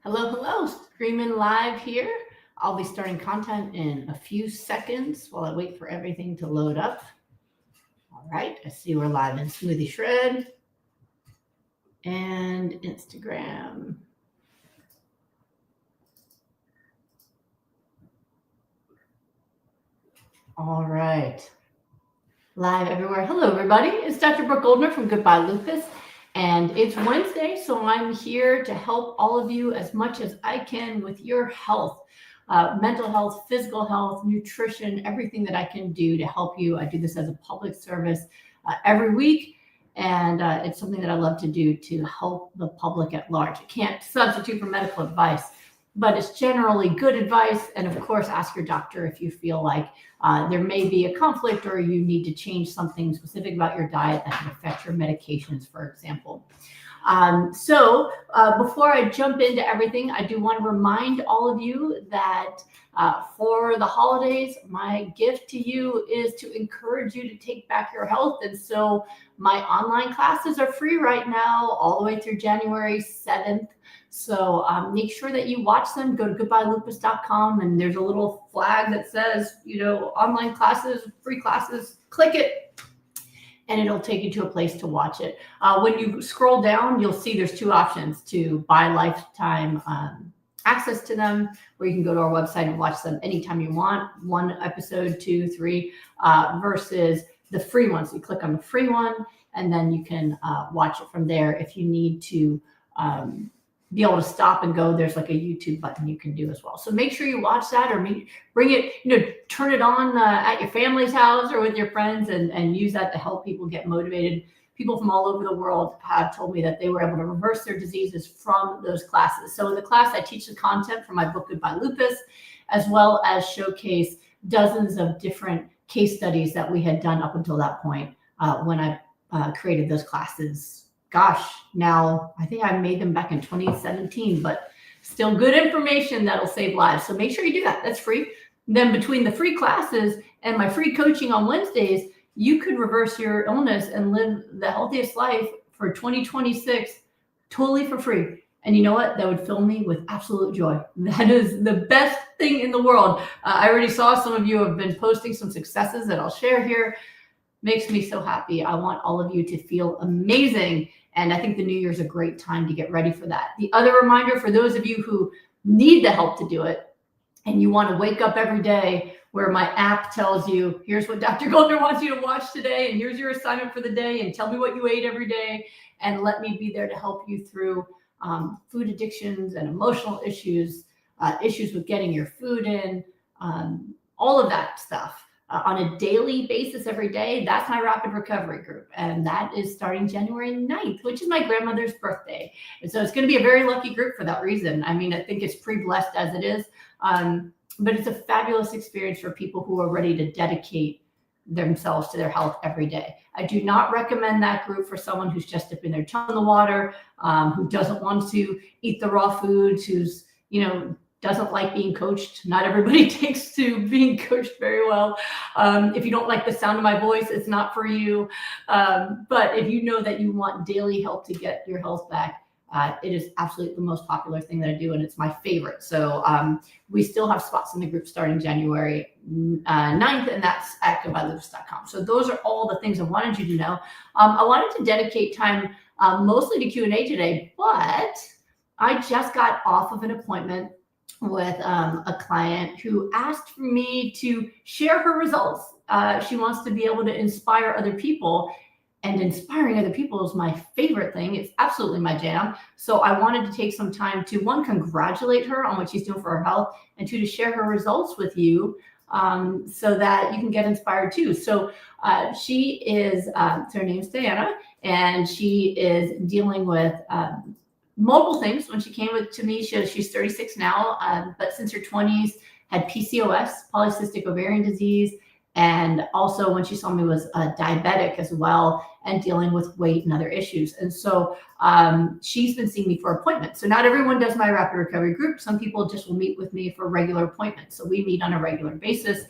Hello, hello, streaming live here. I'll be starting content in a few seconds while I wait for everything to load up. All right, I see we're live in Smoothie Shred and Instagram. All right, live everywhere. Hello, everybody. It's Dr. Brooke Goldner from Goodbye Lupus. And it's Wednesday, so I'm here to help all of you as much as I can with your health, mental health, physical health, nutrition, everything that I can do to help you. I do this as a public service every week, and it's something that I love to do to help the public at large. It can't substitute for medical advice, but it's generally good advice. And of course, ask your doctor if you feel like there may be a conflict or you need to change something specific about your diet that can affect your medications, for example. So before I jump into everything, I do want to remind all of you that for the holidays, my gift to you is to encourage you to take back your health. And so my online classes are free right now, all the way through January 7th. So make sure that you watch them. Go to goodbyelupus.com, and there's a little flag that says, online classes, free classes. Click it, and it'll take you to a place to watch it. When you scroll down, you'll see there's two options to buy lifetime access to them, where you can go to our website and watch them anytime you want, 1 episode, 2, 3, versus the free one. So you click on the free one, and then you can watch it from there. If you need to be able to stop and go, there's like a YouTube button you can do as well. So make sure you watch that, or bring it, turn it on at your family's house or with your friends, and use that to help people get motivated. People from all over the world have told me that they were able to reverse their diseases from those classes. So in the class, I teach the content from my book, Goodbye Lupus, as well as showcase dozens of different case studies that we had done up until that point when I created those classes. Gosh, now I think I made them back in 2017, but still good information that'll save lives. So make sure you do that. That's free. Then between the free classes and my free coaching on Wednesdays, you could reverse your illness and live the healthiest life for 2026 totally for free. And you know what? That would fill me with absolute joy. That is the best thing in the world. I already saw some of you have been posting some successes that I'll share here. Makes me so happy. I want all of you to feel amazing. And I think the new year is a great time to get ready for that. The other reminder for those of you who need the help to do it, and you want to wake up every day where my app tells you, here's what Dr. Goldner wants you to watch today, and here's your assignment for the day, and tell me what you ate every day, and let me be there to help you through food addictions and emotional issues, issues with getting your food in, all of that stuff. On a daily basis every day, that's my rapid recovery group. And that is starting January 9th, which is my grandmother's birthday. And so it's going to be a very lucky group for that reason. I mean, I think it's pretty blessed as it is. But it's a fabulous experience for people who are ready to dedicate themselves to their health every day. I do not recommend that group for someone who's just dipping their toe in the water, who doesn't want to eat the raw foods, who's, doesn't like being coached. Not everybody takes to being coached very well. If you don't like the sound of my voice, it's not for you. But if you know that you want daily help to get your health back, it is absolutely the most popular thing that I do, and it's my favorite. So we still have spots in the group starting January 9th, and that's at goodbyelupus.com. So those are all the things I wanted you to know. I wanted to dedicate time mostly to Q&A today, but I just got off of an appointment with a client who asked for me to share her results. She wants to be able to inspire other people, and inspiring other people is my favorite thing. It's absolutely my jam. So I wanted to take some time to, 1, congratulate her on what she's doing for her health, and 2, to share her results with you so that you can get inspired too. So she is, her name's Diana, and she is dealing with multiple things. When she came to me, she's 36 now, but since her 20s had PCOS, polycystic ovarian disease, and also when she saw me was diabetic as well, and dealing with weight and other issues. And so she's been seeing me for appointments. So not everyone does my rapid recovery group. Some people just will meet with me for regular appointments. So we meet on a regular basis.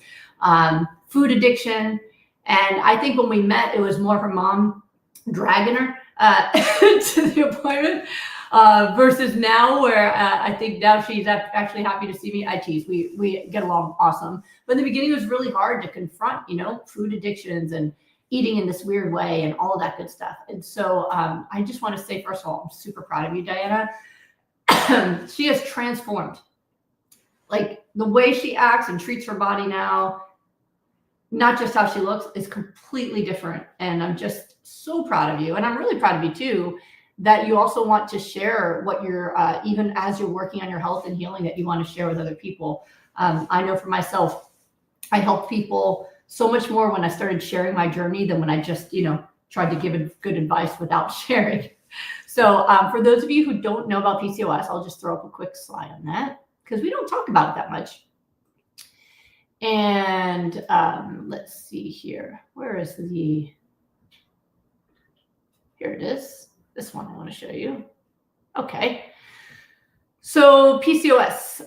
Food addiction. And I think when we met, it was more her mom dragging her to the appointment. versus now where I think now she's actually happy to see me. I tease, we get along awesome. But in the beginning, it was really hard to confront, food addictions and eating in this weird way and all of that good stuff. And so I just want to say, first of all, I'm super proud of you, Diana. She has transformed. Like the way she acts and treats her body now, not just how she looks, is completely different. And I'm just so proud of you. And I'm really proud of you too, that you also want to share what you're, even as you're working on your health and healing, that you want to share with other people. I know for myself, I helped people so much more when I started sharing my journey than when I just, tried to give good advice without sharing. So for those of you who don't know about PCOS, I'll just throw up a quick slide on that because we don't talk about it that much. And let's see here. Where is here it is. This one I want to show you. Okay. So PCOS,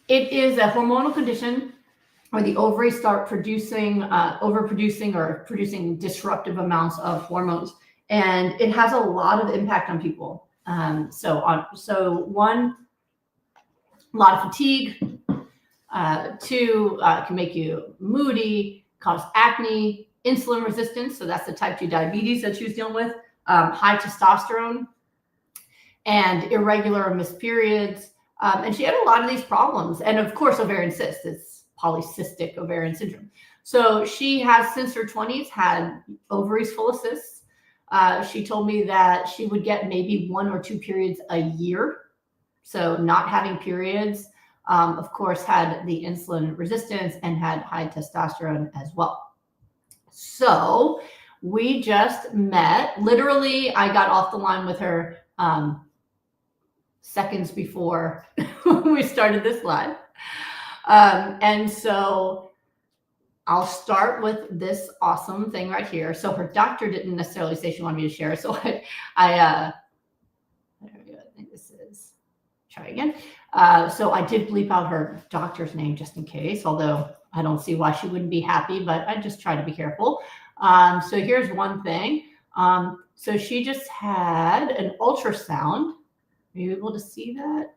it is a hormonal condition where the ovaries start overproducing or producing disruptive amounts of hormones. And it has a lot of impact on people. So one, a lot of fatigue. Two, can make you moody, cause acne, insulin resistance. So that's the type 2 diabetes that she was dealing with. High testosterone and irregular or missed periods. And she had a lot of these problems. And of course, ovarian cyst. It's polycystic ovarian syndrome. So she has, since her 20s, had ovaries full of cysts. She told me that she would get maybe 1 or 2 periods a year. So not having periods, of course, had the insulin resistance and had high testosterone as well. So we just met. Literally, I got off the line with her seconds before we started this live. And so I'll start with this awesome thing right here. So her doctor didn't necessarily say she wanted me to share. So there we go. I think this is, try again. So I did bleep out her doctor's name just in case, although I don't see why she wouldn't be happy, but I just try to be careful. So here's one thing. So she just had an ultrasound. Are you able to see that?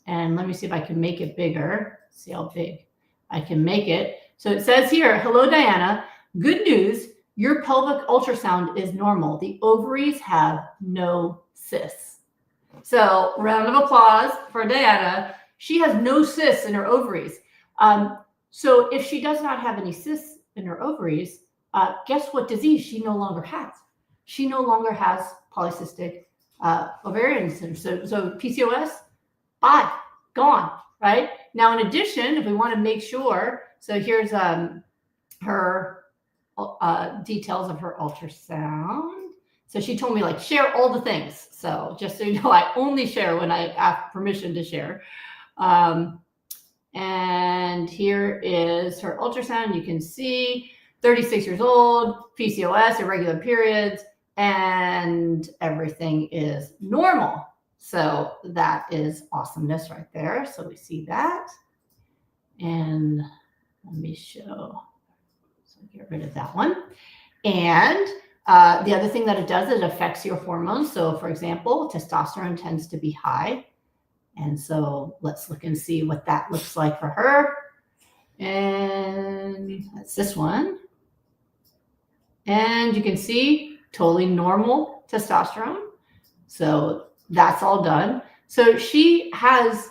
And let me see if I can make it bigger. See how big I can make it. So it says here, hello, Diana. Good news. Your pelvic ultrasound is normal. The ovaries have no cysts. So round of applause for Diana. She has no cysts in her ovaries. So if she does not have any cysts in her ovaries, guess what disease she no longer has? She no longer has polycystic ovarian syndrome. So PCOS, bye, gone, right? Now, in addition, if we want to make sure, so here's her details of her ultrasound. So she told me, like, share all the things. So just so you know, I only share when I ask permission to share. And here is her ultrasound. You can see 36 years old, PCOS, irregular periods, and everything is normal. So that is awesomeness right there. So we see that. And let me show. So get rid of that one. And the other thing that it does is it affects your hormones. So for example, testosterone tends to be high. And so let's look and see what that looks like for her. And that's this one. And you can see totally normal testosterone. So that's all done. So she has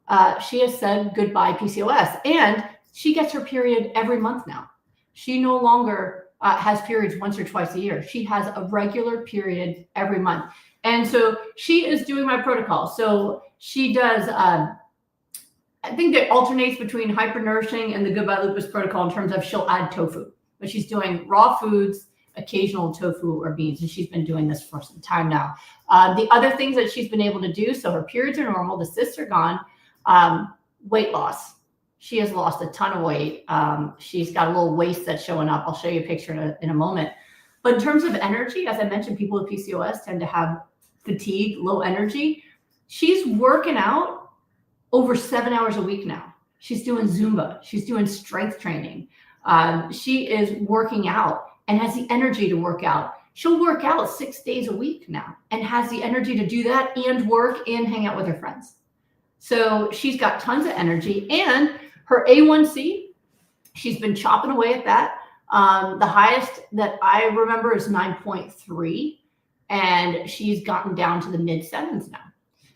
said goodbye PCOS, and she gets her period every month now. She no longer has periods once or twice a year. She has a regular period every month. And so she is doing my protocol. So she does, I think that alternates between hypernourishing and the Goodbye Lupus protocol in terms of she'll add tofu, but she's doing raw foods, occasional tofu or beans, and she's been doing this for some time now. The other things that she's been able to do, so her periods are normal, the cysts are gone, weight loss. She has lost a ton of weight. She's got a little waist that's showing up. I'll show you a picture in a moment. But in terms of energy, as I mentioned, people with PCOS tend to have fatigue, low energy. She's working out over 7 hours a week now. She's doing Zumba. She's doing strength training. She is working out and has the energy to work out. she'll work out 6 days a week now and has the energy to do that and work and hang out with her friends. So she's got tons of energy, and her A1C, she's been chopping away at that. The highest that I remember is 9.3, and she's gotten down to the mid 7s now.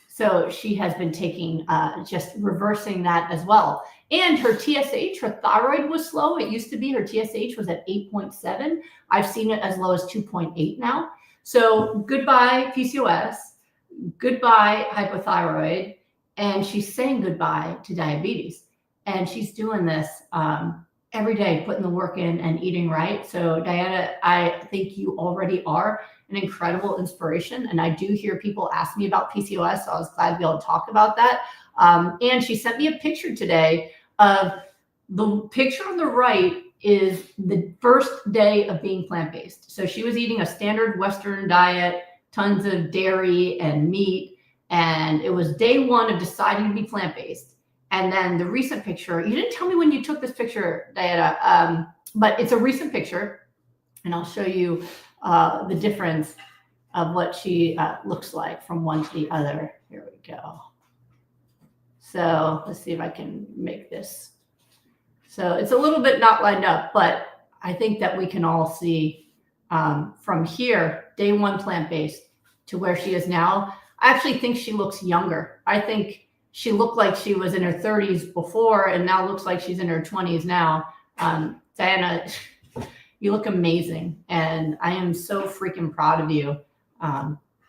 So she has been taking, just reversing that as well. And her TSH, her thyroid was slow. It used to be her TSH was at 8.7. I've seen it as low as 2.8 now. So goodbye PCOS, goodbye hypothyroid, and she's saying goodbye to diabetes. And she's doing this every day, putting the work in and eating right. So Diana, I think you already are an incredible inspiration. And I do hear people ask me about PCOS, so I was glad to be able to talk about that. And she sent me a picture today of the picture on the right is the first day of being plant-based. So she was eating a standard Western diet, tons of dairy and meat. And it was day one of deciding to be plant-based. And then the recent picture, you didn't tell me when you took this picture, Diana, but it's a recent picture. And I'll show you the difference of what she looks like from one to the other. Here we go. So let's see if I can make this. So it's a little bit not lined up, but I think that we can all see from here, day one plant-based to where she is now. I actually think she looks younger. I think she looked like she was in her 30s before and now looks like she's in her 20s now. Diana, you look amazing. And I am so freaking proud of you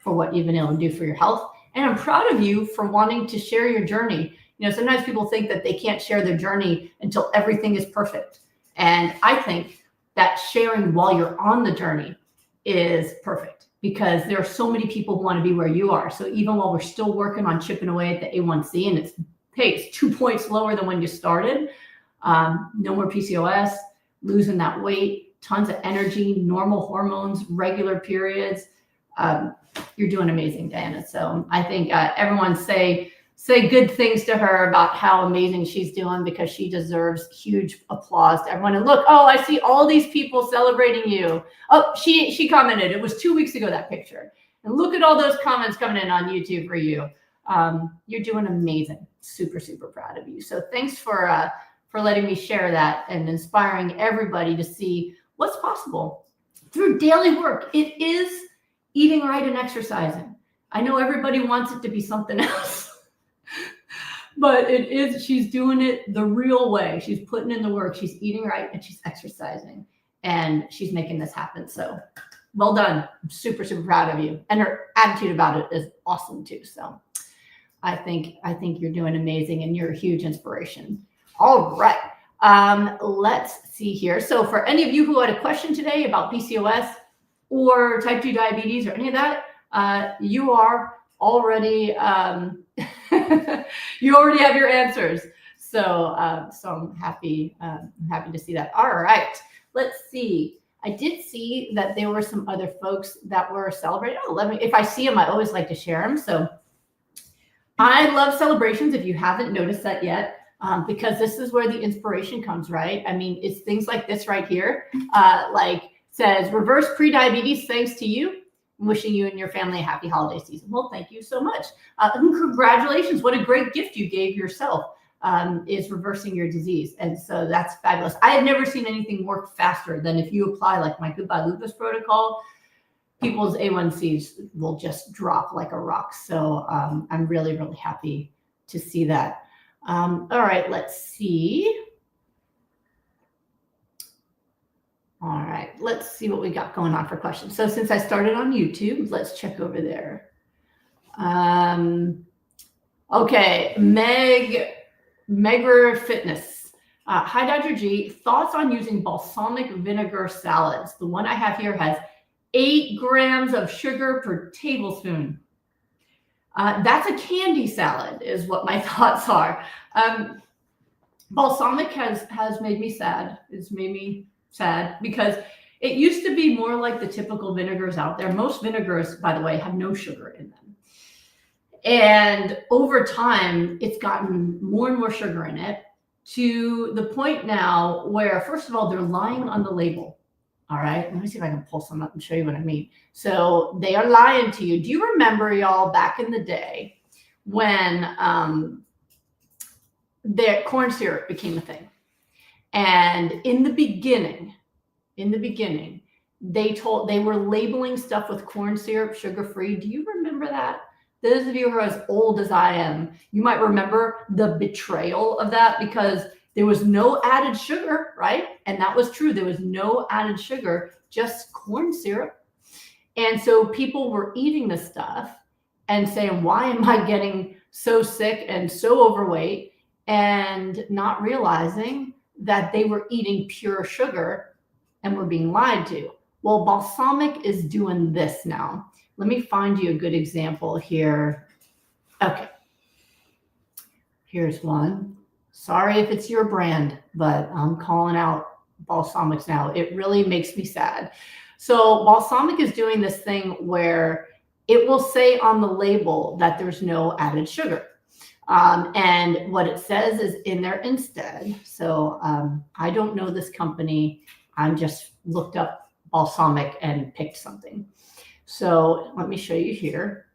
for what you've been able to do for your health. And I'm proud of you for wanting to share your journey. You know, sometimes people think that they can't share their journey until everything is perfect. And I think that sharing while you're on the journey is perfect, because there are so many people who want to be where you are. So even while we're still working on chipping away at the A1C, and it's 2 points lower than when you started, no more PCOS, losing that weight, tons of energy, normal hormones, regular periods. You're doing amazing, Diana. So I think everyone say good things to her about how amazing she's doing, because she deserves huge applause to everyone. And look, oh, I see all these people celebrating you. Oh, she commented. It was 2 weeks ago, that picture. And look at all those comments coming in on YouTube for you. You're doing amazing. Super, super proud of you. So thanks for letting me share that and inspiring everybody to see what's possible through daily work. It is eating right and exercising. I know everybody wants it to be something else. But it is, she's doing it the real way. She's putting in the work. She's eating right and she's exercising, and she's making this happen. So well done. I'm super, super proud of you. And her attitude about it is awesome too. So I think you're doing amazing, and you're a huge inspiration. All right. Let's see here. So for any of you who had a question today about PCOS or type 2 diabetes or any of that, you are already you already have your answers. So I'm happy to see that. All right, let's see. I did see that there were some other folks that were celebrating. Oh, if I see them, I always like to share them. So I love celebrations, if you haven't noticed that yet, because this is where the inspiration comes, right? I mean, it's things like this right here, like says, reverse pre-diabetes thanks to you. I'm wishing you and your family a happy holiday season. Well, thank you so much. And congratulations. What a great gift you gave yourself, is reversing your disease. And so that's fabulous. I have never seen anything work faster than if you apply like my Goodbye Lupus protocol. People's A1Cs will just drop like a rock. So I'm really, really happy to see that. All right, let's see. All right, let's see what we got going on for questions. So since I started on YouTube, let's check over there. Okay, Megger Fitness. Hi, Dr. G. Thoughts on using balsamic vinegar salads? The one I have here has 8 grams of sugar per tablespoon. That's a candy salad is what my thoughts are. Balsamic has made me sad. It's made me sad because it used to be more like the typical vinegars out there. Most vinegars, by the way, have no sugar in them. And over time, it's gotten more and more sugar in it, to the point now where, first of all, they're lying on the label. All right, let me see if I can pull some up and show you what I mean. So they are lying to you. Do you remember, y'all, back in the day when the corn syrup became a thing? And in the beginning, they were labeling stuff with corn syrup, sugar-free. Do you remember that? Those of you who are as old as I am, you might remember the betrayal of that, because there was no added sugar, right? And that was true. There was no added sugar, just corn syrup. And so people were eating this stuff and saying, why am I getting so sick and so overweight? And not realizing that they were eating pure sugar and were being lied to. Well, balsamic is doing this now. Let me find you a good example here. Okay. Here's one. Sorry if it's your brand, but I'm calling out balsamics now. It really makes me sad. So balsamic is doing this thing where it will say on the label that there's no added sugar. And what it says is in there instead. So I don't know this company. I just looked up balsamic and picked something. So let me show you here.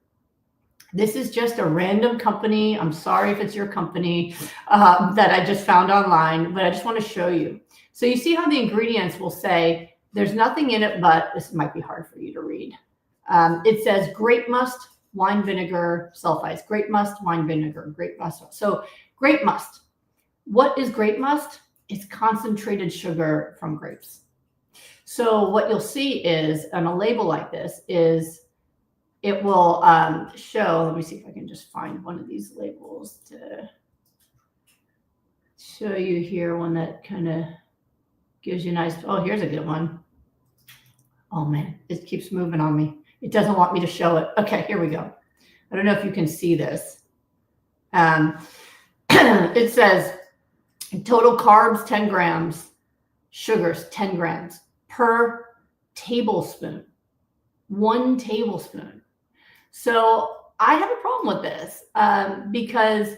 This is just a random company. I'm sorry if it's your company that I just found online, but I just want to show you. So you see how the ingredients will say there's nothing in it, but this might be hard for you to read. It says grape must, wine vinegar, sulfites. Grape must, wine vinegar, grape must. So grape must. What is grape must? It's concentrated sugar from grapes. So what you'll see is on a label like this is it will show, let me see if I can just find one of these labels to show you here, one that kind of gives you a nice, oh, here's a good one. Oh man, it keeps moving on me. It doesn't want me to show it. Okay, here we go. I don't know if you can see this. It says total carbs, 10 grams, sugars, 10 grams per tablespoon, 1 tablespoon. So I have a problem with this because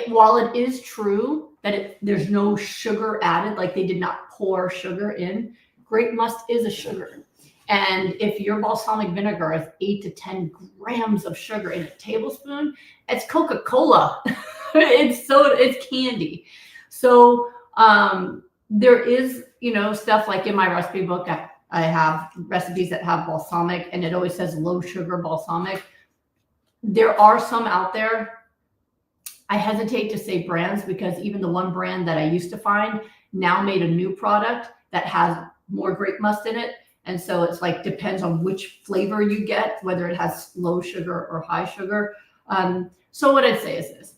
while it is true that there's no sugar added, like they did not pour sugar in, grape must is a sugar. And if your balsamic vinegar has 8 to 10 grams of sugar in a tablespoon, it's Coca-Cola. It's candy. So there is, stuff like in my recipe book, I have recipes that have balsamic and it always says low sugar balsamic. There are some out there. I hesitate to say brands because even the one brand that I used to find now made a new product that has more grape must in it. And so it's like, depends on which flavor you get, whether it has low sugar or high sugar. So what I'd say is this.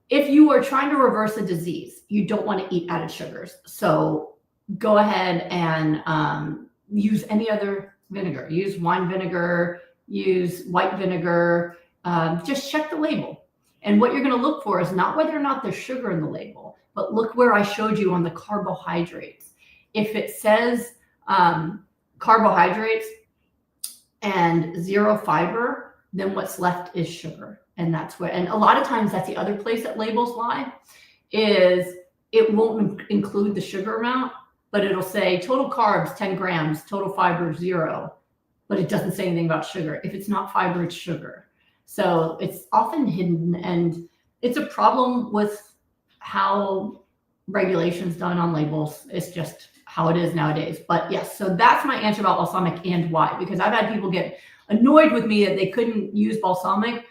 If you are trying to reverse a disease, you don't want to eat added sugars. So go ahead and use any other vinegar. Use wine vinegar, use white vinegar. Just check the label. And what you're going to look for is not whether or not there's sugar in the label, but look where I showed you on the carbohydrates. If it says carbohydrates and 0 fiber, then what's left is sugar. And that's where, and a lot of times that's the other place that labels lie, is it won't include the sugar amount, but it'll say total carbs, 10 grams, total fiber, 0, but it doesn't say anything about sugar. If it's not fiber, it's sugar. So it's often hidden, and it's a problem with how regulation's done on labels. It's just how it is nowadays. But yes, so that's my answer about balsamic and why, because I've had people get annoyed with me that they couldn't use balsamic.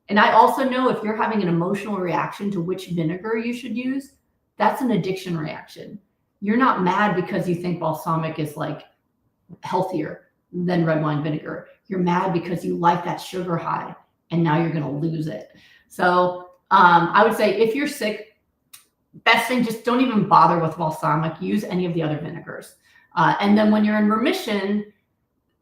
And I also know if you're having an emotional reaction to which vinegar you should use, that's an addiction reaction. You're not mad because you think balsamic is like healthier than red wine vinegar. You're mad because you like that sugar high and now you're going to lose it. So I would say if you're sick, best thing, just don't even bother with balsamic. Use any of the other vinegars. And then when you're in remission,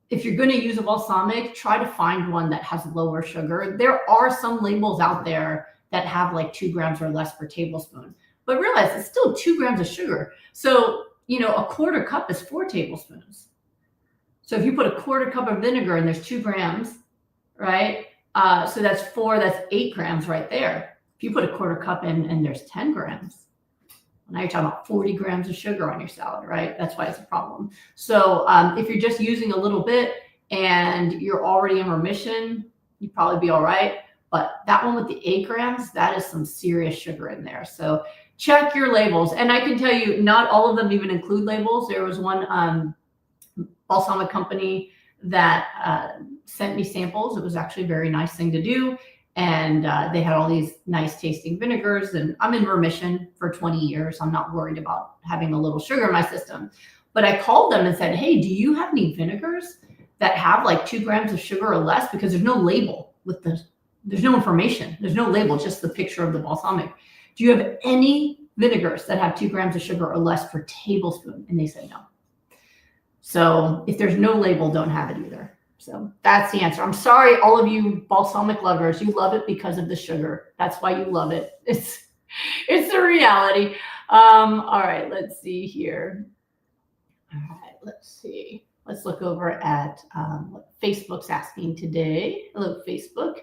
if you're going to use a balsamic, try to find one that has lower sugar. There are some labels out there that have like 2 grams or less per tablespoon, but realize it's still 2 grams of sugar. So, a quarter cup is 4 tablespoons. So if you put a quarter cup of vinegar and there's 2 grams, right? So that's 8 grams right there. If you put a quarter cup in and there's 10 grams, Now you're talking about 40 grams of sugar on your salad, right? That's why it's a problem. So if you're just using a little bit and you're already in remission, you'd probably be all right. But that one with the 8 grams, that is some serious sugar in there. So check your labels. And I can tell you, not all of them even include labels. There was one balsamic company that sent me samples. It was actually a very nice thing to do. And they had all these nice tasting vinegars, and I'm in remission for 20 years. I'm not worried about having a little sugar in my system. But I called them and said, hey, do you have any vinegars that have like 2 grams of sugar or less? Because there's no label with there's no information. There's no label, just the picture of the balsamic. Do you have any vinegars that have 2 grams of sugar or less per tablespoon? And they said no. So if there's no label, don't have it either. So that's the answer. I'm sorry, all of you balsamic lovers, you love it because of the sugar. That's why you love it. It's the reality. All right, let's see here. All right, let's see. Let's look over at what Facebook's asking today. Hello, Facebook.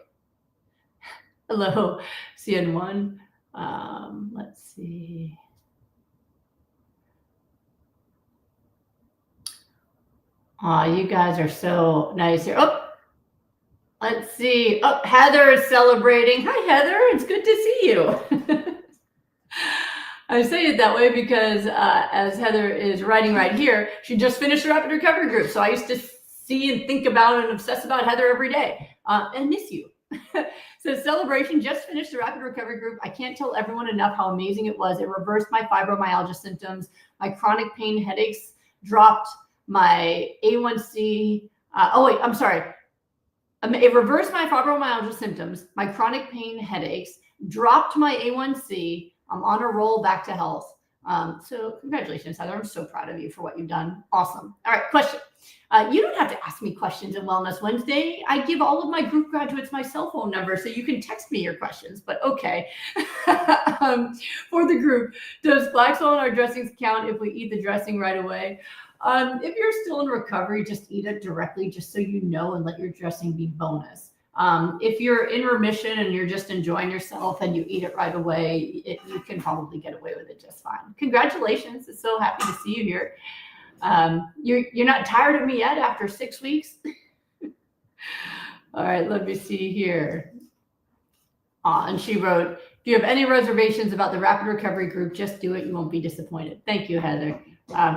Hello, CN1. Let's see. You guys are so nice here. Oh, let's see. Oh, Heather is celebrating. Hi, Heather. It's good to see you. I say it that way because as Heather is writing right here, she just finished the rapid recovery group. So I used to see and think about and obsess about Heather every day and miss you. So celebration, just finished the rapid recovery group. I can't tell everyone enough how amazing it was. It reversed my fibromyalgia symptoms. My chronic pain headaches dropped. My A1C, it reversed my fibromyalgia symptoms, my chronic pain headaches, dropped my A1C. I'm on a roll back to health. So congratulations, Heather. I'm so proud of you for what you've done. Awesome. All right, question. You don't have to ask me questions in Wellness Wednesday. I give all of my group graduates my cell phone number so you can text me your questions, but okay. For the group, does black salt in our dressings count if we eat the dressing right away? If you're still in recovery, just eat it directly, just so you know, and let your dressing be bonus. If you're in remission and you're just enjoying yourself and you eat it right away, you can probably get away with it just fine. Congratulations. I'm so happy to see you here. You're not tired of me yet after 6 weeks? All right, let me see here. And she wrote, if you have any reservations about the rapid recovery group, just do it. You won't be disappointed. Thank you, Heather.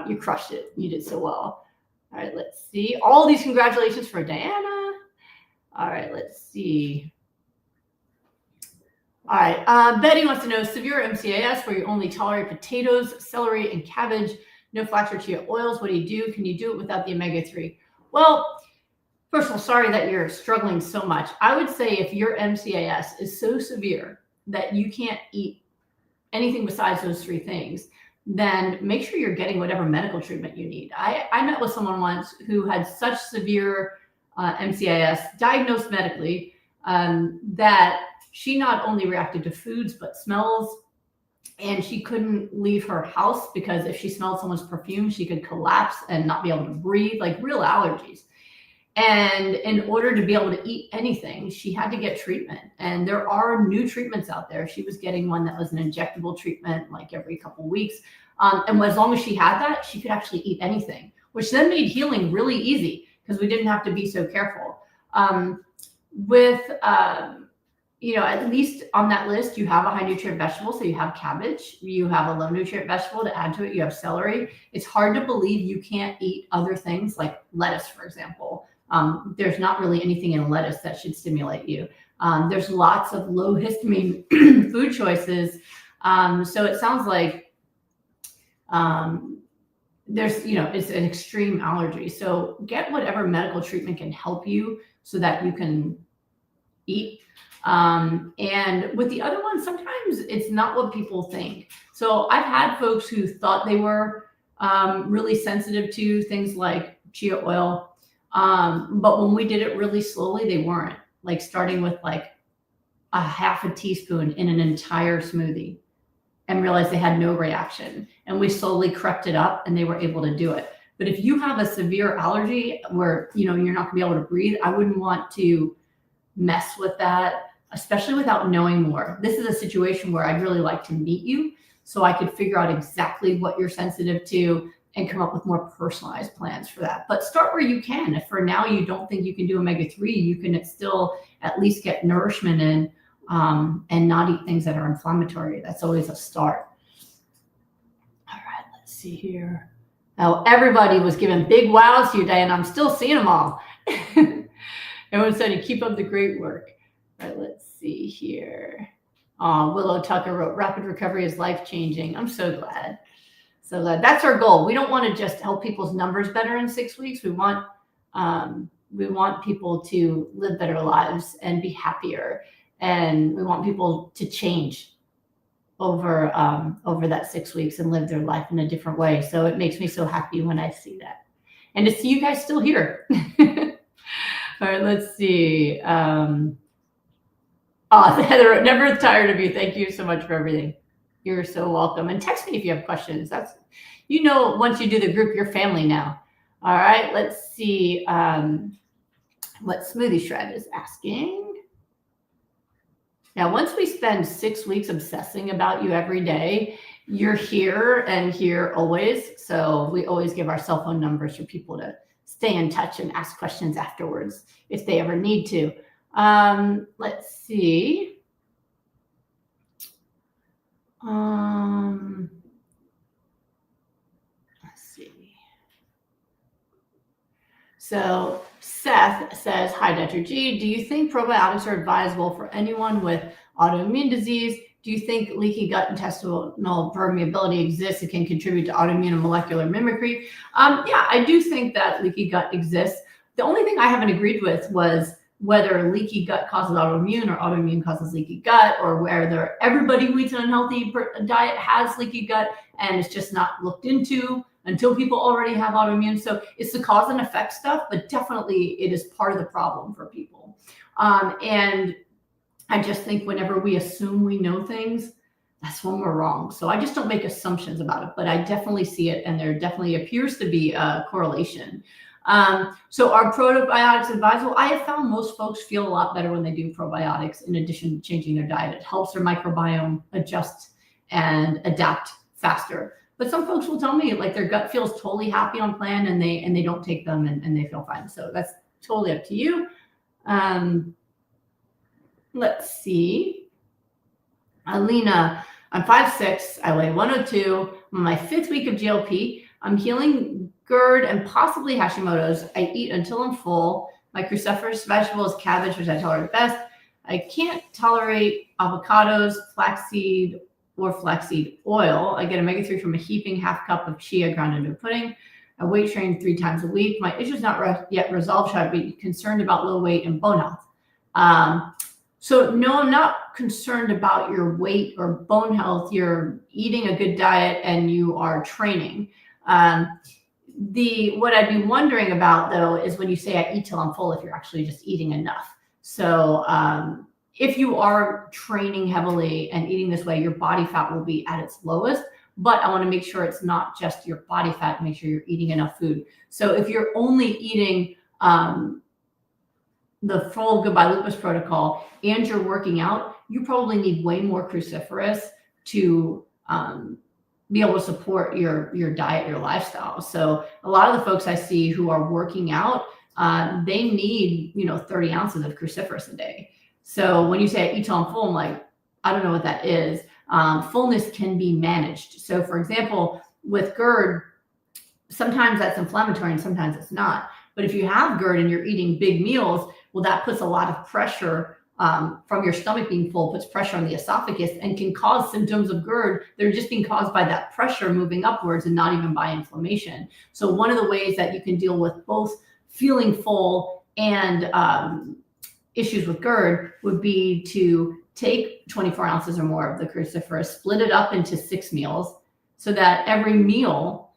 You crushed it. You did so well. All right, let's see. All these congratulations for Diana. All right, let's see. All right, Betty wants to know, severe MCAS where you only tolerate potatoes, celery, and cabbage, no flax or chia oils. What do you do? Can you do it without the omega-3? Well, first of all, sorry that you're struggling so much. I would say if your MCAS is so severe that you can't eat anything besides those 3 things, then make sure you're getting whatever medical treatment you need. I met with someone once who had such severe MCAS, diagnosed medically, that she not only reacted to foods, but smells, and she couldn't leave her house because if she smelled someone's perfume, she could collapse and not be able to breathe, like real allergies. And in order to be able to eat anything, she had to get treatment. And there are new treatments out there. She was getting one that was an injectable treatment like every couple of weeks. And as long as she had that, she could actually eat anything, which then made healing really easy because we didn't have to be so careful. At least on that list, you have a high nutrient vegetable. So you have cabbage, you have a low nutrient vegetable to add to it. You have celery. It's hard to believe you can't eat other things like lettuce, for example. There's not really anything in lettuce that should stimulate you. There's lots of low histamine food choices. So it sounds like it's an extreme allergy. So get whatever medical treatment can help you so that you can eat. And with the other one, sometimes it's not what people think. So I've had folks who thought they were really sensitive to things like chia oil. But when we did it really slowly, they weren't, like starting with like a half a teaspoon in an entire smoothie and realized they had no reaction. And we slowly crept it up and they were able to do it. But if you have a severe allergy where, you're not gonna be able to breathe, I wouldn't want to mess with that, especially without knowing more. This is a situation where I'd really like to meet you so I could figure out exactly what you're sensitive to and come up with more personalized plans for that. But start where you can. If for now you don't think you can do omega-3, you can still at least get nourishment in and not eat things that are inflammatory. That's always a start. All right, let's see here. Oh, everybody was giving big wows to you, Diane. I'm still seeing them all. Everyone said you keep up the great work. All right, let's see here. Willow Tucker wrote, rapid recovery is life-changing. I'm so glad. So that's our goal. We don't want to just help people's numbers better in 6 weeks. We want people to live better lives and be happier. And we want people to change over that 6 weeks and live their life in a different way. So it makes me so happy when I see that. And to see you guys still here. All right, let's see. Heather, never tired of you. Thank you so much for everything. You're so welcome. And text me if you have questions. That's, once you do the group, you're family now. All right, let's see what Smoothie Shred is asking. Now, once we spend 6 weeks obsessing about you every day, you're here and here always. So we always give our cell phone numbers for people to stay in touch and ask questions afterwards if they ever need to. Let's see. Let's see. So Seth says, hi, Dr. G. Do you think probiotics are advisable for anyone with autoimmune disease? Do you think leaky gut intestinal permeability exists and can contribute to autoimmune and molecular mimicry? Yeah, I do think that leaky gut exists. The only thing I haven't agreed with was whether leaky gut causes autoimmune or autoimmune causes leaky gut, or whether everybody who eats an unhealthy diet has leaky gut and it's just not looked into until people already have autoimmune. So it's the cause and effect stuff, but definitely it is part of the problem for people. And I just think whenever we assume we know things, that's when we're wrong. So I just don't make assumptions about it, but I definitely see it, and there definitely appears to be a correlation. So are probiotics advisable? I have found most folks feel a lot better when they do probiotics in addition to changing their diet. It helps their microbiome adjust and adapt faster. But some folks will tell me like their gut feels totally happy on plan and they don't take them and they feel fine. So that's totally up to you. Let's see. Alina, I'm 5'6", I weigh 102. I'm on my 5th week of GLP. I'm healing GERD and possibly Hashimoto's. I eat until I'm full. My cruciferous vegetable is cabbage, which I tolerate best. I can't tolerate avocados, flaxseed, or flaxseed oil. I get omega-3 from a heaping half cup of chia ground into a pudding. I weight train 3 times a week. My issue is not yet resolved. Should I be concerned about low weight and bone health? So no, I'm not concerned about your weight or bone health. You're eating a good diet and you are training. What I'd be wondering about though is when you say I eat till I'm full, if you're actually just eating enough. So if you are training heavily and eating this way, your body fat will be at its lowest. But I want to make sure it's not just your body fat. Make sure you're eating enough food. So if you're only eating the full Goodbye Lupus protocol and you're working out, you probably need way more cruciferous to be able to support your diet, your lifestyle. So a lot of the folks I see who are working out, they need 30 ounces of cruciferous a day. So when you say I eat till I'm full, I'm like, I don't know what that is. Fullness can be managed. So for example, with GERD, sometimes that's inflammatory and sometimes it's not. But if you have GERD and you're eating big meals, well, that puts a lot of pressure from your stomach being full, puts pressure on the esophagus and can cause symptoms of GERD. They're just being caused by that pressure moving upwards and not even by inflammation. So one of the ways that you can deal with both feeling full and issues with GERD would be to take 24 ounces or more of the cruciferous, split it up into 6 meals so that every meal,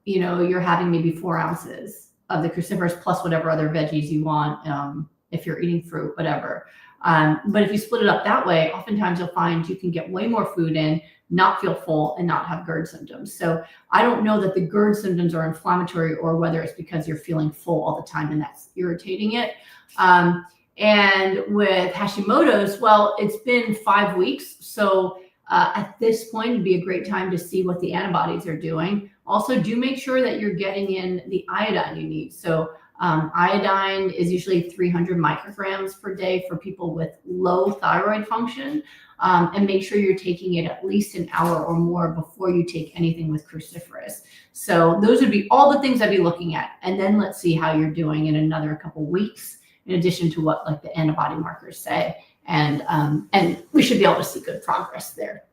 you're having maybe 4 ounces of the cruciferous plus whatever other veggies you want, if you're eating fruit, whatever. But if you split it up that way, oftentimes you'll find you can get way more food in, not feel full, and not have GERD symptoms. So I don't know that the GERD symptoms are inflammatory or whether it's because you're feeling full all the time and that's irritating it. And with Hashimoto's, well, it's been 5 weeks. So at this point, it'd be a great time to see what the antibodies are doing. Also, do make sure that you're getting in the iodine you need. So iodine is usually 300 micrograms per day for people with low thyroid function. And make sure you're taking it at least an hour or more before you take anything with cruciferous. So those would be all the things I'd be looking at. And then let's see how you're doing in another couple weeks, in addition to what like the antibody markers say. And we should be able to see good progress there.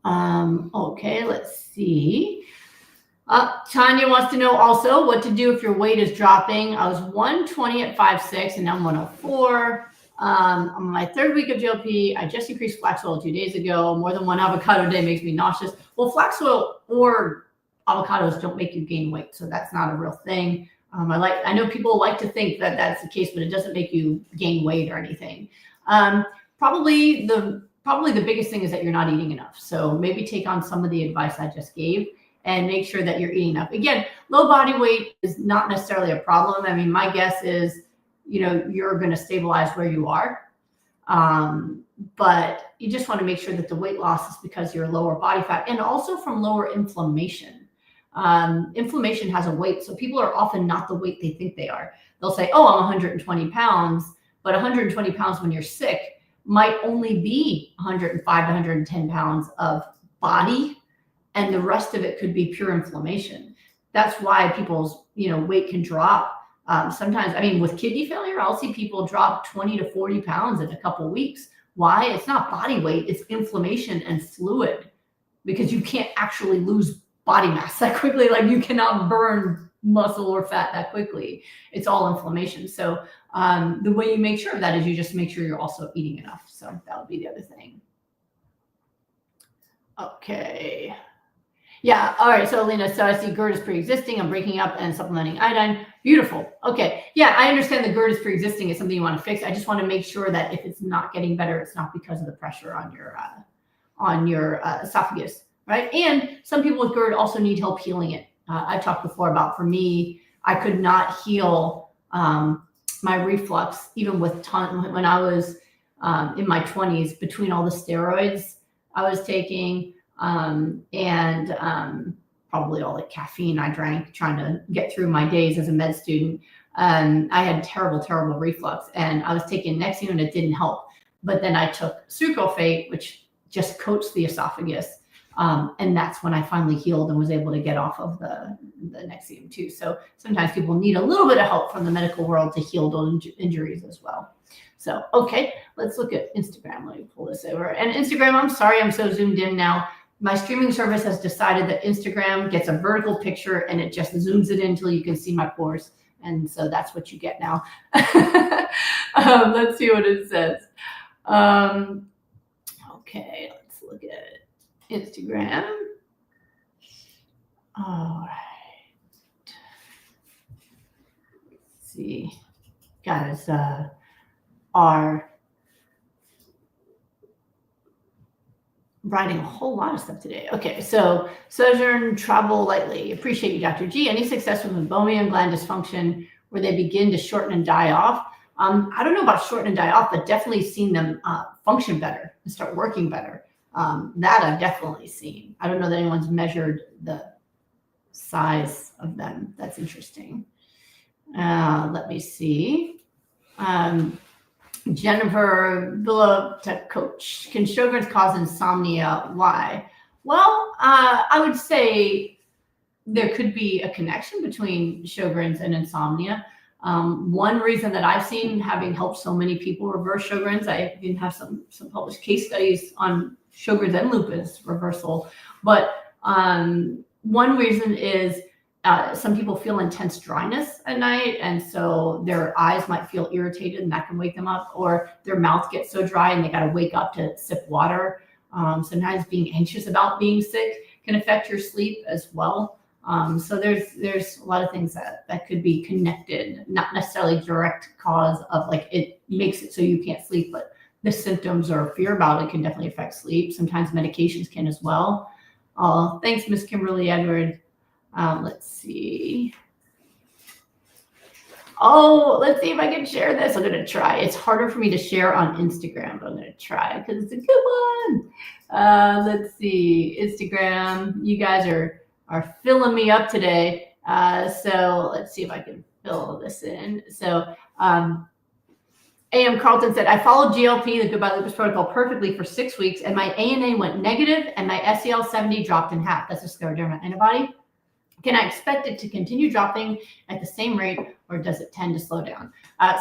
Okay, let's see. Tanya wants to know also what to do if your weight is dropping. I was 120 at 5'6", and now I'm 104. On my third week of GLP, I just increased flax oil 2 days ago. More than one avocado a day makes me nauseous. Well, flax oil or avocados don't make you gain weight, so that's not a real thing. I know people like to think that that's the case, but it doesn't make you gain weight or anything. Probably the biggest thing is that you're not eating enough. So maybe take on some of the advice I just gave and make sure that you're eating enough. Again, low body weight is not necessarily a problem. I mean, my guess is, you're going to stabilize where you are. But you just want to make sure that the weight loss is because you're lower body fat and also from lower inflammation. Inflammation has a weight. So people are often not the weight they think they are. They'll say, oh, I'm 120 pounds, but 120 pounds when you're sick might only be 105 to 110 pounds of body, and the rest of it could be pure inflammation. That's why people's, weight can drop. Sometimes, with kidney failure, I'll see people drop 20 to 40 pounds in a couple of weeks. Why? It's not body weight, it's inflammation and fluid, because you can't actually lose body mass that quickly. Like you cannot burn muscle or fat that quickly. It's all inflammation. So the way you make sure of that is you just make sure you're also eating enough. So that would be the other thing. Okay. Yeah. All right. So Lena, so I see GERD is pre-existing. I'm breaking up and supplementing iodine. Beautiful. Okay. Yeah, I understand the GERD is pre-existing. It's something you want to fix. I just want to make sure that if it's not getting better, it's not because of the pressure on your esophagus, right? And some people with GERD also need help healing it. I've talked before about, for me, I could not heal my reflux even with when I was in my 20s, between all the steroids I was taking. And probably all the caffeine I drank trying to get through my days as a med student. I had terrible reflux, and I was taking Nexium and it didn't help. But then I took sucralfate, which just coats the esophagus. And that's when I finally healed and was able to get off of the Nexium too. So sometimes people need a little bit of help from the medical world to heal those injuries as well. So, okay, let's look at Instagram. Let me pull this over. And Instagram, I'm sorry, I'm so zoomed in now. My streaming service has decided that Instagram gets a vertical picture and it just zooms it in until you can see my pores. And so that's what you get now. Let's see what it says. Okay, let's look at Instagram. All right. Let's see. Guys are writing a whole lot of stuff today. Okay, so Sjogren, travel lightly. Appreciate you, Dr. G. Any success with meibomian gland dysfunction where they begin to shorten and die off? I don't know about shorten and die off, but definitely seen them function better and start working better. That I've definitely seen. I don't know that anyone's measured the size of them. That's interesting. Let me see. Jennifer Villa, tech coach. Can Sjogren's cause insomnia? Why? Well, I would say there could be a connection between Sjogren's and insomnia. One reason that I've seen, having helped so many people reverse Sjogren's, I even have some published case studies on Sjogren's and lupus reversal. But one reason is some people feel intense dryness at night, and so their eyes might feel irritated, and that can wake them up, or their mouth gets so dry and they got to wake up to sip water. Sometimes being anxious about being sick can affect your sleep as well. So there's a lot of things that could be connected, not necessarily direct cause of like it makes it so you can't sleep, but the symptoms or fear about it can definitely affect sleep. Sometimes medications can as well. Thanks, Miss Kimberly Edward. Let's see. Oh, let's see if I can share this. I'm going to try. It's harder for me to share on Instagram, but I'm going to try because it's a good one. Let's see. Instagram. You guys are filling me up today. So let's see if I can fill this in. So AM Carlton said, I followed GLP, the Goodbye Lupus protocol, perfectly for 6 weeks, and my ANA went negative, and my SEL70 dropped in half. That's a scleroderma antibody. Can I expect it to continue dropping at the same rate, or does it tend to slow down?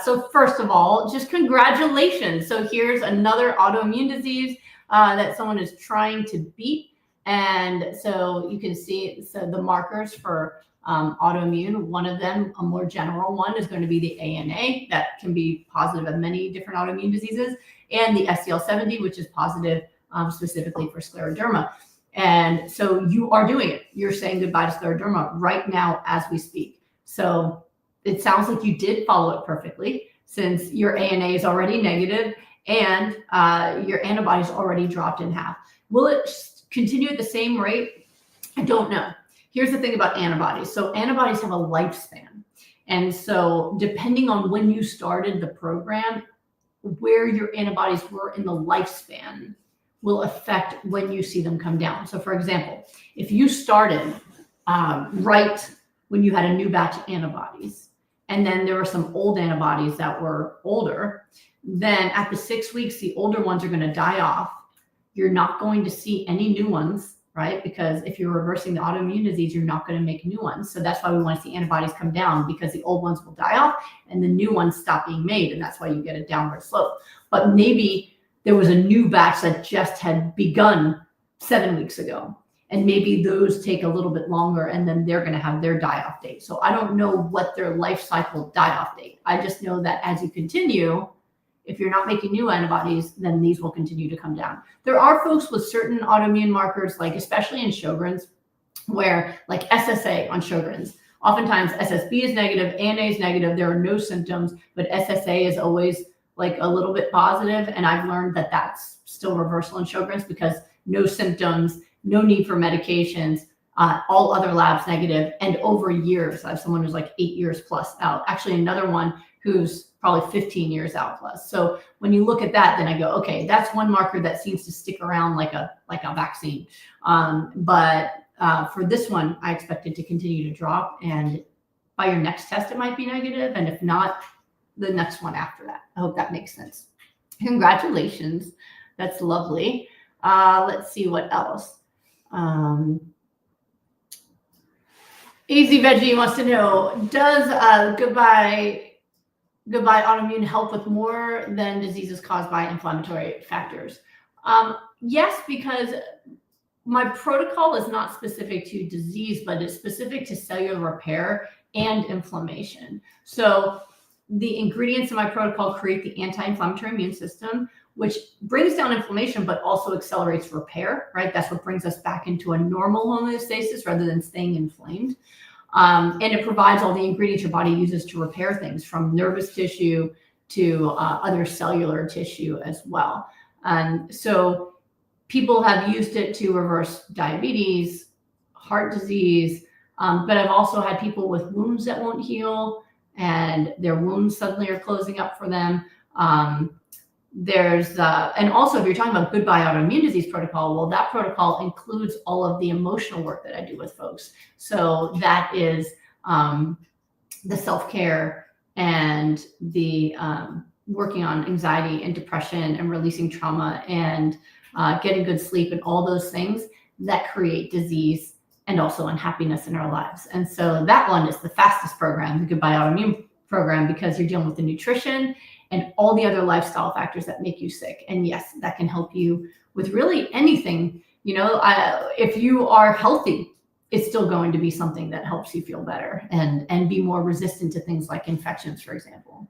So first of all, just congratulations. So here's another autoimmune disease that someone is trying to beat. And so you can see the markers for autoimmune. One of them, a more general one, is going to be the ANA. That can be positive of many different autoimmune diseases, and the SEL70, which is positive specifically for scleroderma. And so you are doing it. You're saying goodbye to scleroderma right now as we speak. So it sounds like you did follow it perfectly, since your ANA is already negative and your antibodies already dropped in half. Will it continue at the same rate? I don't know. Here's the thing about antibodies. So antibodies have a lifespan. And so depending on when you started the program, where your antibodies were in the lifespan will affect when you see them come down. So for example, if you started right when you had a new batch of antibodies, and then there were some old antibodies that were older, then at the 6 weeks, the older ones are going to die off. You're not going to see any new ones, right? Because if you're reversing the autoimmune disease, you're not going to make new ones. So that's why we want to see antibodies come down, because the old ones will die off and the new ones stop being made. And that's why you get a downward slope. But maybe there was a new batch that just had begun 7 weeks ago. And maybe those take a little bit longer, and then they're going to have their die-off date. So I don't know what their life cycle die-off date. I just know that as you continue, if you're not making new antibodies, then these will continue to come down. There are folks with certain autoimmune markers, like especially in Sjogren's, where like SSA on Sjogren's, oftentimes SSB is negative, ANA is negative, there are no symptoms, but SSA is always like a little bit positive. And I've learned that that's still reversal in Sjogren's because no symptoms, no need for medications, all other labs negative, and over years. I have someone who's like 8 years plus out. Actually, another one who's probably 15 years out plus. So when you look at that, then I go, okay, that's one marker that seems to stick around like a vaccine. But for this one, I expect it to continue to drop. And by your next test, it might be negative. And if not, the next one after that. I hope that makes sense. Congratulations. That's lovely. Let's see what else. Easy Veggie wants to know, does Goodbye Autoimmune help with more than diseases caused by inflammatory factors? Yes, because my protocol is not specific to disease, but it's specific to cellular repair and inflammation. So the ingredients in my protocol create the anti-inflammatory immune system, which brings down inflammation, but also accelerates repair, right? That's what brings us back into a normal homeostasis rather than staying inflamed. And it provides all the ingredients your body uses to repair things, from nervous tissue to other cellular tissue as well. So people have used it to reverse diabetes, heart disease, but I've also had people with wounds that won't heal, and their wounds suddenly are closing up for them. And also if you're talking about Goodbye Autoimmune Disease protocol, well, that protocol includes all of the emotional work that I do with folks. So that is the self-care and the working on anxiety and depression and releasing trauma and getting good sleep and all those things that create disease and also unhappiness in our lives. And so that one is the fastest program, the Goodbye Autoimmune program, because you're dealing with the nutrition and all the other lifestyle factors that make you sick. And yes, that can help you with really anything. You know, if you are healthy, it's still going to be something that helps you feel better and be more resistant to things like infections, for example.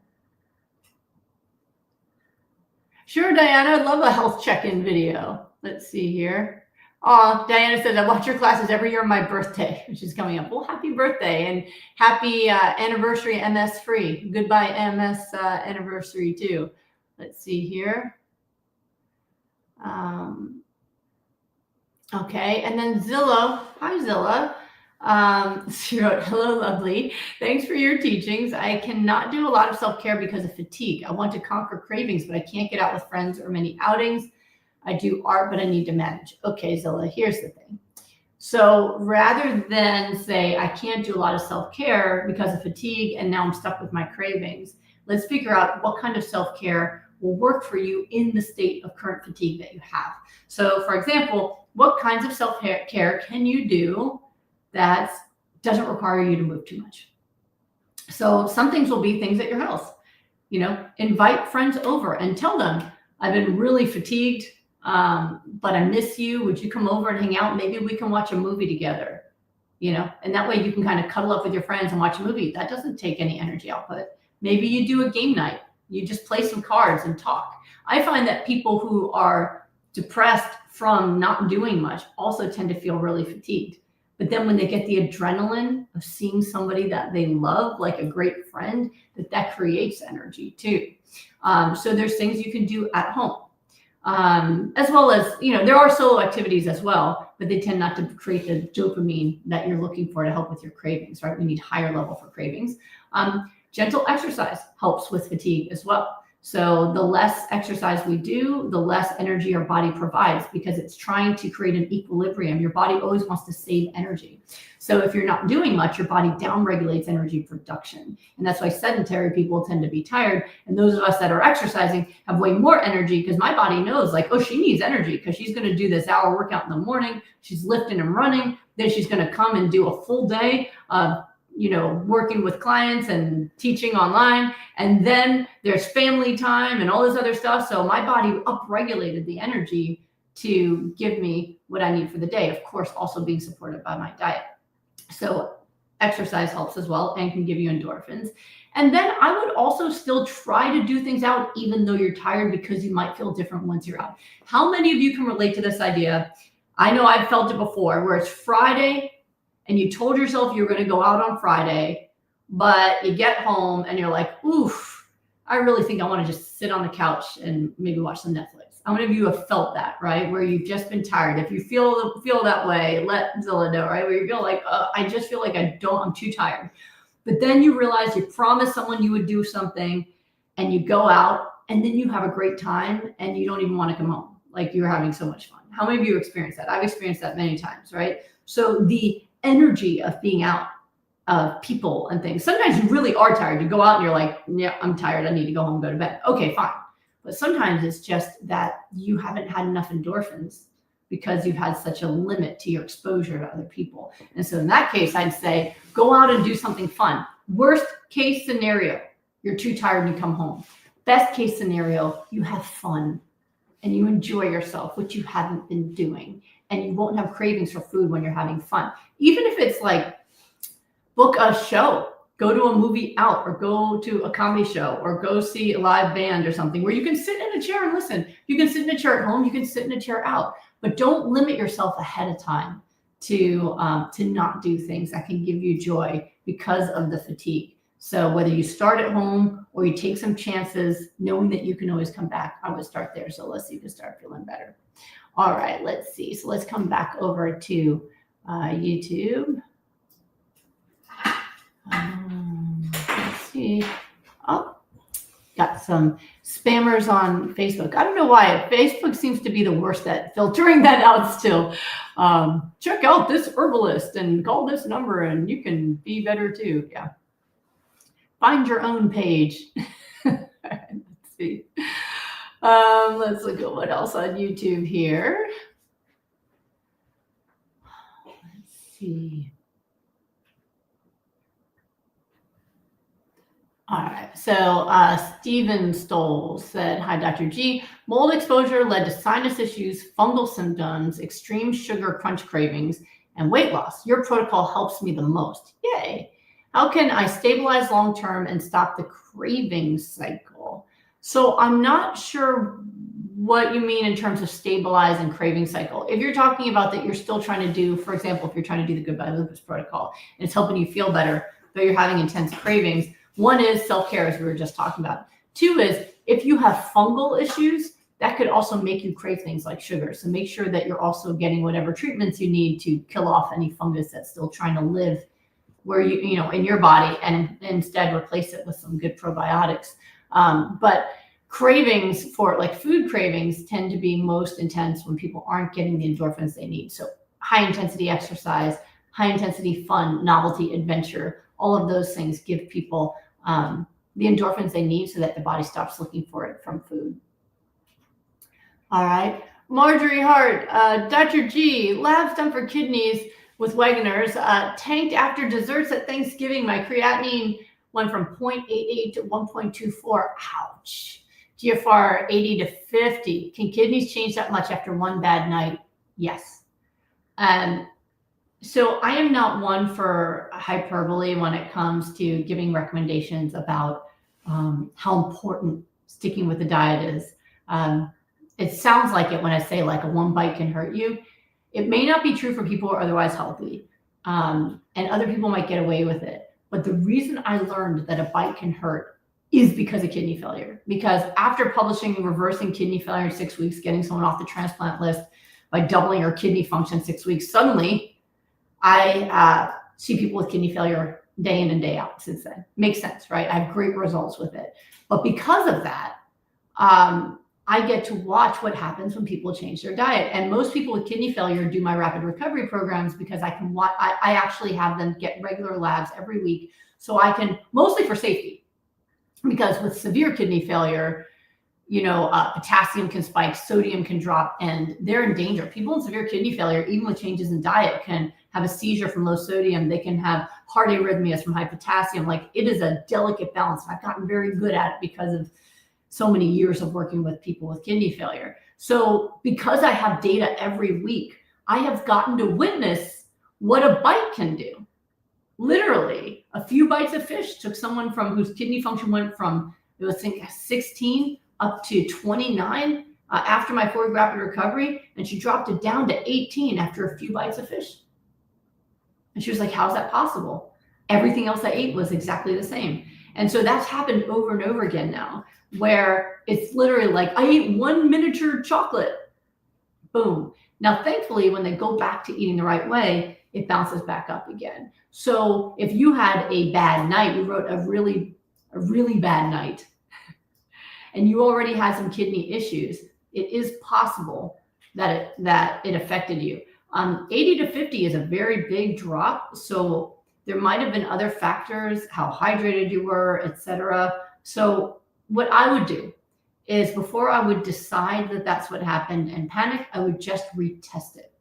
Sure, Diana, I'd love a health check-in video. Let's see here. Oh, Diana says, I watch your classes every year on my birthday, which is coming up. Well, happy birthday and happy anniversary MS free. Goodbye MS anniversary too. Let's see here. Okay, and then Zilla, hi Zilla. She wrote, hello, lovely. Thanks for your teachings. I cannot do a lot of self-care because of fatigue. I want to conquer cravings, but I can't get out with friends or many outings. I do art, but I need to manage. Okay, Zilla, here's the thing. So rather than say, I can't do a lot of self-care because of fatigue and now I'm stuck with my cravings, let's figure out what kind of self-care will work for you in the state of current fatigue that you have. So for example, what kinds of self-care can you do that doesn't require you to move too much? So some things will be things at your house. Invite friends over and tell them, I've been really fatigued, but I miss you. Would you come over and hang out? Maybe we can watch a movie together, and that way you can kind of cuddle up with your friends and watch a movie. That doesn't take any energy output. Maybe you do a game night. You just play some cards and talk. I find that people who are depressed from not doing much also tend to feel really fatigued. But then when they get the adrenaline of seeing somebody that they love, like a great friend, that creates energy too. So there's things you can do at home. As well as, there are solo activities as well, but they tend not to create the dopamine that you're looking for to help with your cravings, right? We need higher level for cravings. Gentle exercise helps with fatigue as well. So the less exercise we do, the less energy our body provides because it's trying to create an equilibrium. Your body always wants to save energy. So if you're not doing much, your body downregulates energy production. And that's why sedentary people tend to be tired. And those of us that are exercising have way more energy because my body knows she needs energy because she's going to do this hour workout in the morning. She's lifting and running. Then she's going to come and do a full day working with clients and teaching online. And then there's family time and all this other stuff. So my body upregulated the energy to give me what I need for the day. Of course, also being supported by my diet. So exercise helps as well and can give you endorphins. And then I would also still try to do things out even though you're tired because you might feel different once you're out. How many of you can relate to this idea? I know I've felt it before where it's Friday and you told yourself you were going to go out on Friday, but you get home and you're like, oof, I really think I want to just sit on the couch and maybe watch some Netflix. How many of you have felt that, right? Where you've just been tired. If you feel that way, let Zilla know, right? Where you feel like, I just feel like I'm too tired. But then you realize you promised someone you would do something and you go out and then you have a great time and you don't even want to come home. Like you're having so much fun. How many of you experience that? I've experienced that many times, right? So the energy of being out, of people and things. Sometimes you really are tired. You go out and you're like, yeah, I'm tired. I need to go home, go to bed. Okay, fine. But sometimes it's just that you haven't had enough endorphins because you've had such a limit to your exposure to other people. And so in that case, I'd say go out and do something fun. Worst case scenario, you're too tired and you come home. Best case scenario, you have fun and you enjoy yourself, which you haven't been doing. And you won't have cravings for food when you're having fun. Even if it's like book a show, go to a movie out or go to a comedy show or go see a live band or something where you can sit in a chair and listen. You can sit in a chair at home, you can sit in a chair out, but don't limit yourself ahead of time to not do things that can give you joy because of the fatigue. So whether you start at home or you take some chances, knowing that you can always come back, I would start there. So let's see if you start feeling better. All right, let's see. So let's come back over to YouTube. Let's see. Oh, got some spammers on Facebook. I don't know why. Facebook seems to be the worst at filtering that out still. Check out this herbalist and call this number and you can be better too. Yeah. Find your own page. Let's see. Let's look at what else on YouTube here. Let's see. All right. So Stephen Stoll said, hi, Dr. G. Mold exposure led to sinus issues, fungal symptoms, extreme sugar crunch cravings, and weight loss. Your protocol helps me the most. Yay. How can I stabilize long-term and stop the craving cycle? So I'm not sure what you mean in terms of stabilize and craving cycle. If you're talking about that you're still trying to do, for example, if you're trying to do the Goodbye Lupus protocol and it's helping you feel better, but you're having intense cravings, one is self-care, as we were just talking about. Two is if you have fungal issues, that could also make you crave things like sugar. So make sure that you're also getting whatever treatments you need to kill off any fungus that's still trying to live where in your body, and instead replace it with some good probiotics. But cravings for like food cravings tend to be most intense when people aren't getting the endorphins they need. So high intensity exercise, high intensity fun, novelty, adventure, all of those things give people the endorphins they need so that the body stops looking for it from food. All right. Marjorie Hart, Dr. G, labs done for kidneys with Wegener's, tanked after desserts at Thanksgiving. My creatinine went from 0.88 to 1.24. Ouch. GFR 80 to 50. Can kidneys change that much after one bad night? Yes. So I am not one for hyperbole when it comes to giving recommendations about how important sticking with the diet is. It sounds like it when I say like a one bite can hurt you. It may not be true for people who are otherwise healthy, and other people might get away with it. But the reason I learned that a bite can hurt is because of kidney failure. Because after publishing Reversing Kidney Failure in 6 weeks, getting someone off the transplant list by doubling her kidney function in 6 weeks, suddenly I see people with kidney failure day in and day out since then. Makes sense, right? I have great results with it. But because of that, I get to watch what happens when people change their diet. And most people with kidney failure do my rapid recovery programs because I can watch, I actually have them get regular labs every week. So I can, mostly for safety, because with severe kidney failure, potassium can spike, sodium can drop, and they're in danger. People in severe kidney failure, even with changes in diet, can have a seizure from low sodium. They can have heart arrhythmias from high potassium. Like, it is a delicate balance. I've gotten very good at it because of so many years of working with people with kidney failure. So because I have data every week, I have gotten to witness what a bite can do. Literally, a few bites of fish took someone from whose kidney function went from, I think, 16 up to 29 after my 4-week rapid recovery, and she dropped it down to 18 after a few bites of fish. And she was like, how's that possible? Everything else I ate was exactly the same. And so that's happened over and over again now, where it's literally like, I ate one miniature chocolate, boom. Now, thankfully, when they go back to eating the right way, it bounces back up again. So if you had a bad night, you wrote a really bad night, and you already had some kidney issues, it is possible that it affected you. 80 to 50 is a very big drop. So there might have been other factors, how hydrated you were, etc. So what I would do is, before I would decide that that's what happened and panic, I would just retest it,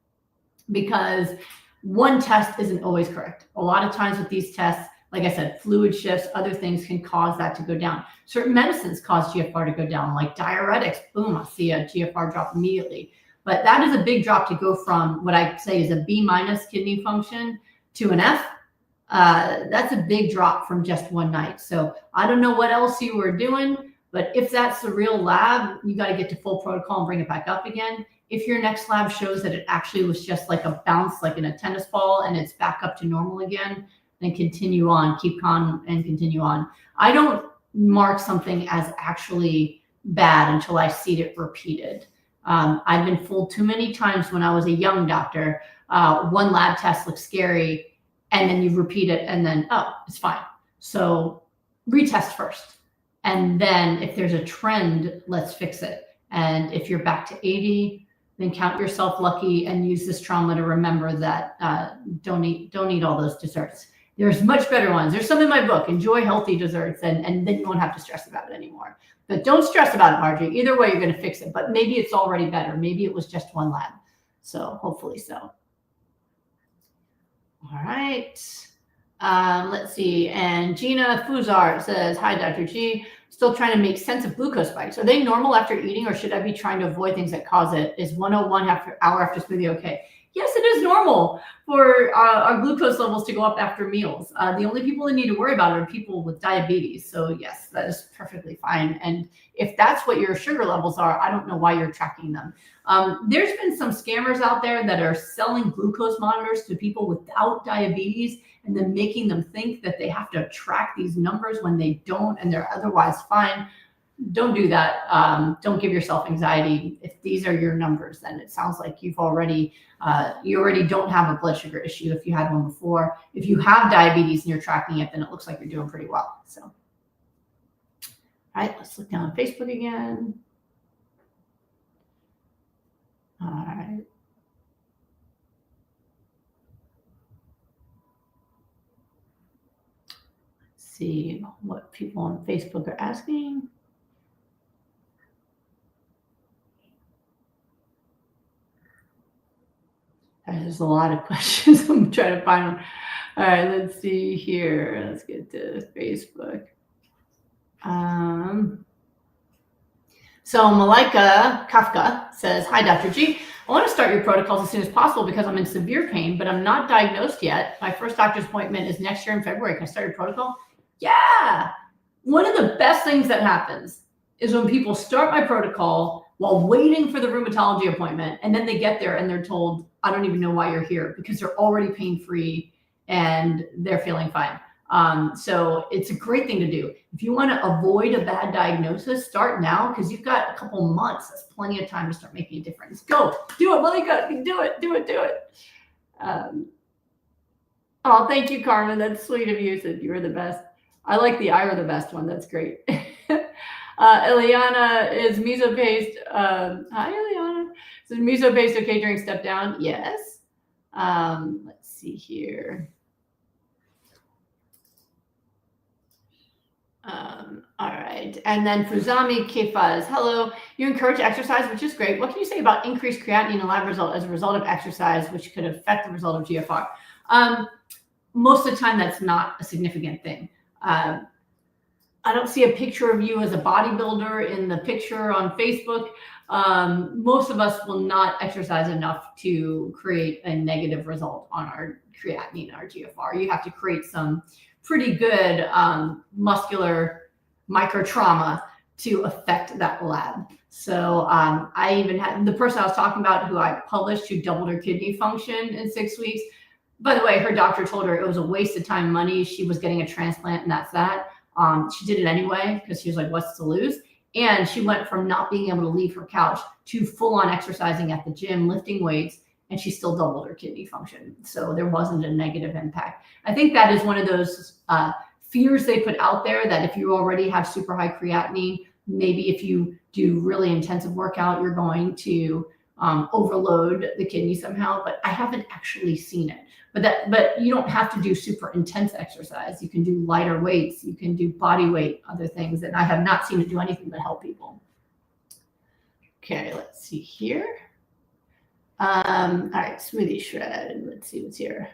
because one test isn't always correct. A lot of times with these tests, like I said, fluid shifts, other things can cause that to go down. Certain medicines cause GFR to go down, like diuretics. Boom, I see a GFR drop immediately. But that is a big drop to go from what I say is a B- kidney function to an F. That's a big drop from just one night. So I don't know what else you were doing, but if that's the real lab, you got to get to full protocol and bring it back up again. If your next lab shows that it actually was just like a bounce, like in a tennis ball, and it's back up to normal again, then continue on, keep calm and continue on. I don't mark something as actually bad until I see it repeated. I've been fooled too many times when I was a young doctor. One lab test looks scary, and then you repeat it, and then, oh, it's fine. So retest first. And then if there's a trend, let's fix it. And if you're back to 80, then count yourself lucky and use this trauma to remember that don't eat all those desserts. There's much better ones. There's some in my book, Enjoy Healthy Desserts, and then you won't have to stress about it anymore. But don't stress about it, Margie. Either way, you're going to fix it. But maybe it's already better. Maybe it was just one lab. So hopefully so. All right. Let's see. And Gina Fuzar says, hi, Dr. G. Still trying to make sense of glucose spikes. Are they normal after eating, or should I be trying to avoid things that cause it? Is 101 hour after smoothie okay? Yes, it is normal for our glucose levels to go up after meals. The only people that need to worry about it are people with diabetes. So yes, that is perfectly fine. And if that's what your sugar levels are, I don't know why you're tracking them. There's been some scammers out there that are selling glucose monitors to people without diabetes, and then making them think that they have to track these numbers when they don't, and they're otherwise fine. don't do that. Don't give yourself anxiety. If these are your numbers, then it sounds like you already don't have a blood sugar issue if you had one before. If you have diabetes and you're tracking it, then it looks like you're doing pretty well. So, all right, let's look down on Facebook again. All right. Let's see what people on Facebook are asking. There's a lot of questions. I'm trying to find them. All right, let's see here. Let's get to Facebook. So Malika Kafka says, hi, Dr. G. I want to start your protocols as soon as possible because I'm in severe pain, but I'm not diagnosed yet. My first doctor's appointment is next year in February. Can I start your protocol? Yeah. One of the best things that happens is when people start my protocol while waiting for the rheumatology appointment, and then they get there and they're told, I don't even know why you're here, because they're already pain-free and they're feeling fine. So it's a great thing to do. If you want to avoid a bad diagnosis, start now, because you've got a couple months. That's plenty of time to start making a difference. Go, do it, Malika. Do it. Oh, thank you, Carmen. That's sweet of you. Said you were the best. I like the "I were the best" one. That's great. Eliana, is miso paste? Hi, Eliana. Is miso paste okay during step down? Yes. Let's see here. All right. And then Fuzami Kefaz, hello. You encourage exercise, which is great. What can you say about increased creatinine and lab result as a result of exercise, which could affect the result of GFR? Most of the time, that's not a significant thing. I don't see a picture of you as a bodybuilder in the picture on Facebook. Most of us will not exercise enough to create a negative result on our creatinine, our GFR. You have to create some pretty good muscular micro trauma to affect that lab. So I even had the person I was talking about who I published who doubled her kidney function in 6 weeks. By the way, her doctor told her it was a waste of time and money. She was getting a transplant and that's that. She did it anyway because she was like, what's to lose? And she went from not being able to leave her couch to full on exercising at the gym, lifting weights, and she still doubled her kidney function. So there wasn't a negative impact. I think that is one of those fears they put out there that if you already have super high creatinine, maybe if you do really intensive workout, you're going to overload the kidney somehow. But I haven't actually seen it. But you don't have to do super intense exercise. You can do lighter weights. You can do body weight, other things. And I have not seen it do anything but help people. Okay, let's see here. All right, smoothie shred. Let's see what's here.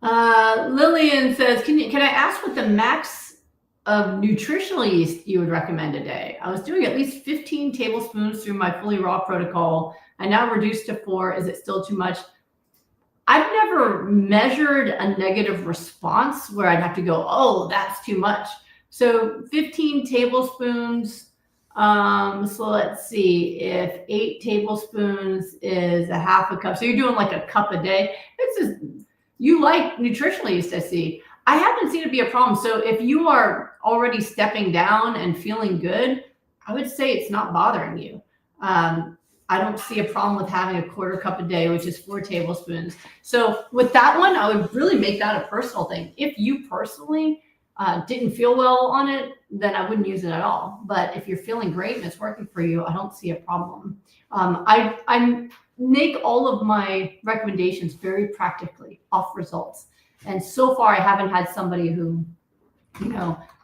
Lillian says, can I ask what the max of nutritional yeast you would recommend a day? I was doing at least 15 tablespoons through my fully raw protocol. I now reduced to 4. Is it still too much? I've never measured a negative response where I'd have to go, oh, that's too much. So 15 tablespoons. So let's see, if 8 tablespoons is a half a cup. So you're doing like a cup a day. It's just, you like nutritional yeast, I see. I haven't seen it be a problem. So if you are already stepping down and feeling good, I would say it's not bothering you. I don't see a problem with having a quarter cup a day, which is 4 tablespoons. So with that one, I would really make that a personal thing. If you personally didn't feel well on it, then I wouldn't use it at all. But if you're feeling great and it's working for you, I don't see a problem. I make all of my recommendations very practically off results. And so far, I haven't had somebody who,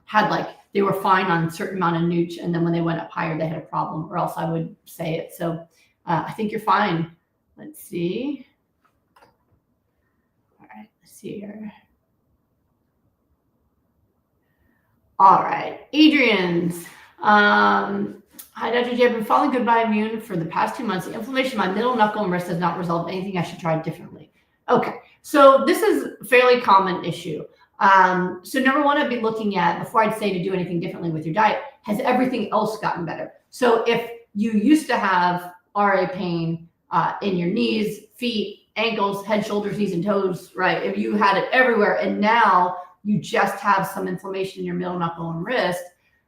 had like, they were fine on a certain amount of nooch, and then when they went up higher, they had a problem, or else I would say it. So I think you're fine. Let's see. All right, let's see here. All right, Adrian's. Hi, Dr. G. I've been following Goodbye Immune for the past 2 months. The inflammation in my middle knuckle and wrist has not resolved. Anything I should try differently? Okay, so this is a fairly common issue. So number one, I'd be looking at, before I'd say to do anything differently with your diet, has everything else gotten better? So if you used to have RA pain in your knees, feet, ankles, head, shoulders, knees, and toes, right? If you had it everywhere and now you just have some inflammation in your middle knuckle and wrist,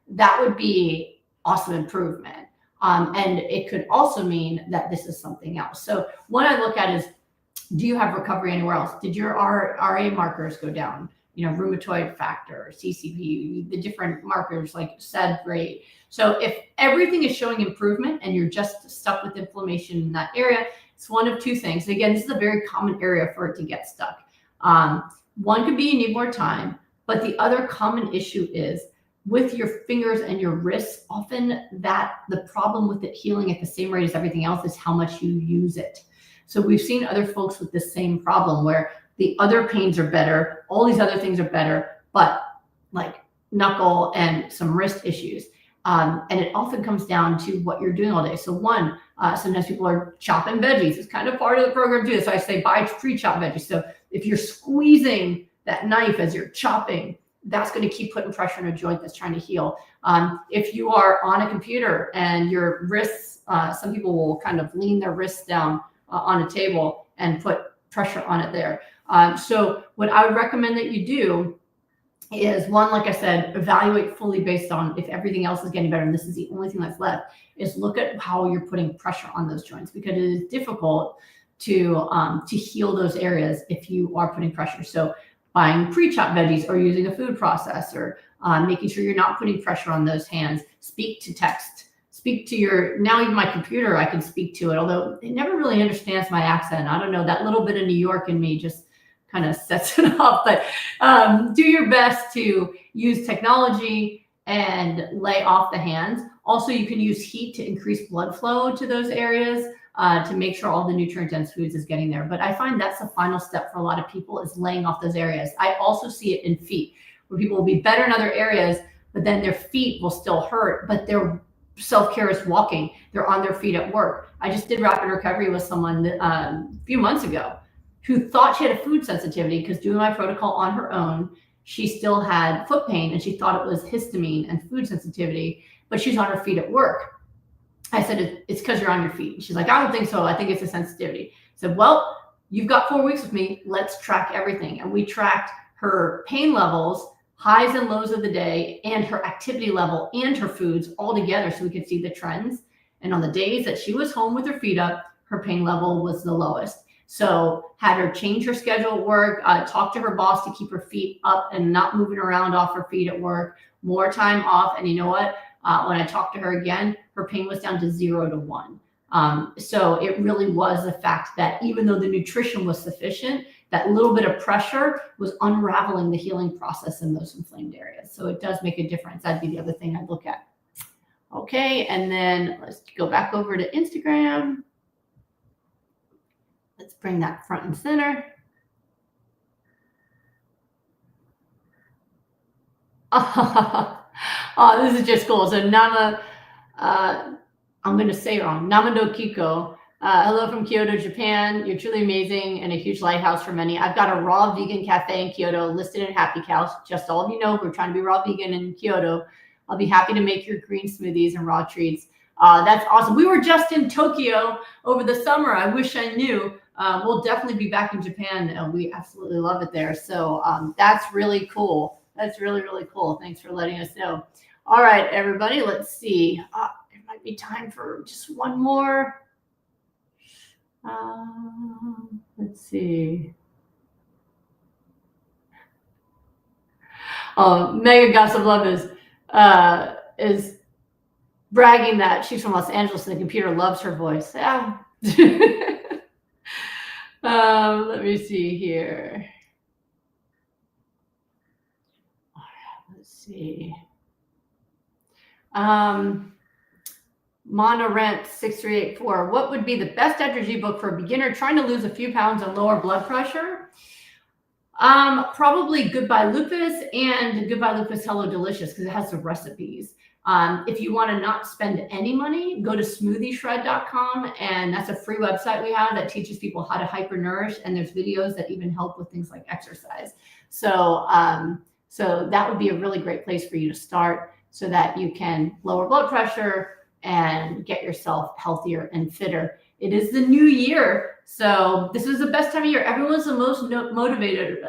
that would be awesome improvement. And it could also mean that this is something else. So what I look at is, do you have recovery anywhere else? Did your RA markers go down? Rheumatoid factor, CCP, the different markers like SED rate. So if everything is showing improvement and you're just stuck with inflammation in that area, it's one of two things. Again, this is a very common area for it to get stuck. One could be you need more time, but the other common issue is with your fingers and your wrists, often that the problem with it healing at the same rate as everything else is how much you use it. So we've seen other folks with the same problem where the other pains are better, all these other things are better, but like knuckle and some wrist issues. And it often comes down to what you're doing all day. So one, sometimes people are chopping veggies. It's kind of part of the program too. So I say buy pre-chopped veggies. So if you're squeezing that knife as you're chopping, that's going to keep putting pressure on a joint that's trying to heal. If you are on a computer and your wrists, some people will kind of lean their wrists down on a table and put pressure on it there. So what I would recommend that you do is, one, like I said, evaluate fully based on if everything else is getting better and this is the only thing that's left, is look at how you're putting pressure on those joints, because it is difficult to heal those areas if you are putting pressure. So buying pre-chopped veggies or using a food processor, making sure you're not putting pressure on those hands. Speak to text. Speak to your, now even my computer, I can speak to it, although it never really understands my accent. I don't know, that little bit of New York in me just kind of sets it up. But do your best to use technology and lay off the hands. Also, you can use heat to increase blood flow to those areas to make sure all the nutrient-dense foods is getting there. But I find that's the final step for a lot of people, is laying off those areas. I also see it in feet, where people will be better in other areas, but then their feet will still hurt, but their self-care is walking. They're on their feet at work. I just did rapid recovery with someone a few months ago who thought she had a food sensitivity, because doing my protocol on her own, she still had foot pain and she thought it was histamine and food sensitivity, but she's on her feet at work. I said, it's because you're on your feet. And she's like, I don't think so. I think it's a sensitivity. I said, well, you've got 4 weeks with me. Let's track everything. And we tracked her pain levels, highs and lows of the day, and her activity level and her foods all together so we could see the trends. And on the days that she was home with her feet up, her pain level was the lowest. So had her change her schedule at work, talk to her boss to keep her feet up and not moving around off her feet at work, more time off. And you know what? When I talked to her again, her pain was down to 0 to 1. So it really was the fact that even though the nutrition was sufficient, that little bit of pressure was unraveling the healing process in those inflamed areas. So it does make a difference. That'd be the other thing I'd look at. Okay, and then let's go back over to Instagram. Let's bring that front and center. Oh, this is just cool. So Nama, I'm going to say it wrong, Namado Kiko. Hello from Kyoto, Japan. You're truly amazing and a huge lighthouse for many. I've got a raw vegan cafe in Kyoto listed in Happy Cows. Just all of you know, we're trying to be raw vegan in Kyoto. I'll be happy to make your green smoothies and raw treats. That's awesome. We were just in Tokyo over the summer. I wish I knew. We'll definitely be back in Japan. We absolutely love it there. So that's really cool. That's really, really cool. Thanks for letting us know. All right, everybody, let's see. It might be time for just one more. Let's see. Mega Gossip Love is bragging that she's from Los Angeles and the computer loves her voice. Yeah. Let me see here. All right, let's see. Monorent 6384. What would be the best Dietary book for a beginner trying to lose a few pounds and lower blood pressure? Probably Goodbye Lupus and Goodbye Lupus Hello Delicious, because it has the recipes. If you want to not spend any money, go to smoothieshred.com, and that's a free website we have that teaches people how to hyper-nourish, and there's videos that even help with things like exercise. So that would be a really great place for you to start so that you can lower blood pressure and get yourself healthier and fitter. It is the new year, So this is the best time of year. Everyone's the most motivated.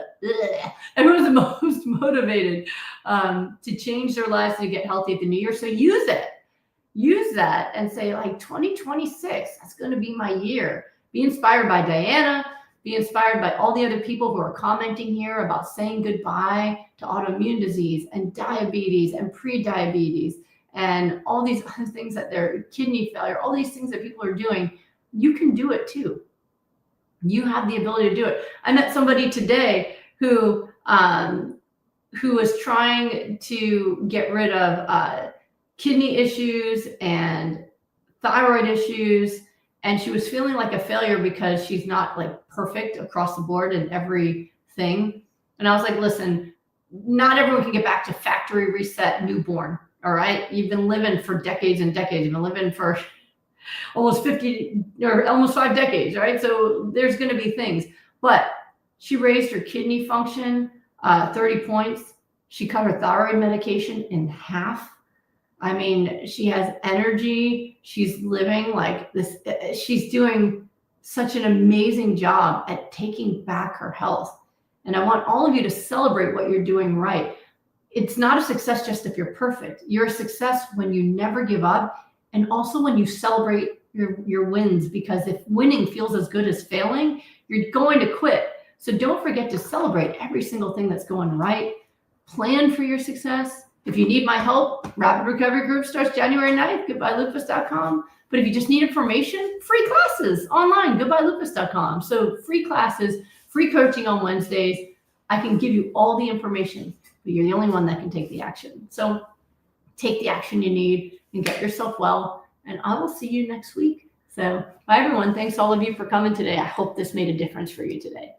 Everyone's the most motivated to change their lives to get healthy at the new year. So use it. Use that and say, like, 2026, that's going to be my year. Be inspired by Diana. Be inspired by all the other people who are commenting here about saying goodbye to autoimmune disease and diabetes and pre-diabetes and all these other things, that their kidney failure, all these things that people are doing. You can do it too. You have the ability to do it. I met somebody today who was trying to get rid of kidney issues and thyroid issues, and she was feeling like a failure because she's not like perfect across the board in everything. And I was like, listen, not everyone can get back to factory reset newborn. All right. You've been living for decades and decades. You've been living for almost 50 or almost 5 decades. Right. So there's going to be things, but she raised her kidney function 30 points. She cut her thyroid medication in half. I mean, she has energy. She's living like this. She's doing such an amazing job at taking back her health. And I want all of you to celebrate what you're doing right. It's not a success just if you're perfect. You're a success when you never give up, and also when you celebrate your wins, because if winning feels as good as failing, you're going to quit. So don't forget to celebrate every single thing that's going right. Plan for your success. If you need my help, Rapid Recovery Group starts January 9th, goodbyelupus.com. But if you just need information, free classes online, goodbyelupus.com. So free classes, free coaching on Wednesdays. I can give you all the information, but you're the only one that can take the action. So take the action you need and get yourself well. And I will see you next week. So bye, everyone. Thanks all of you for coming today. I hope this made a difference for you today.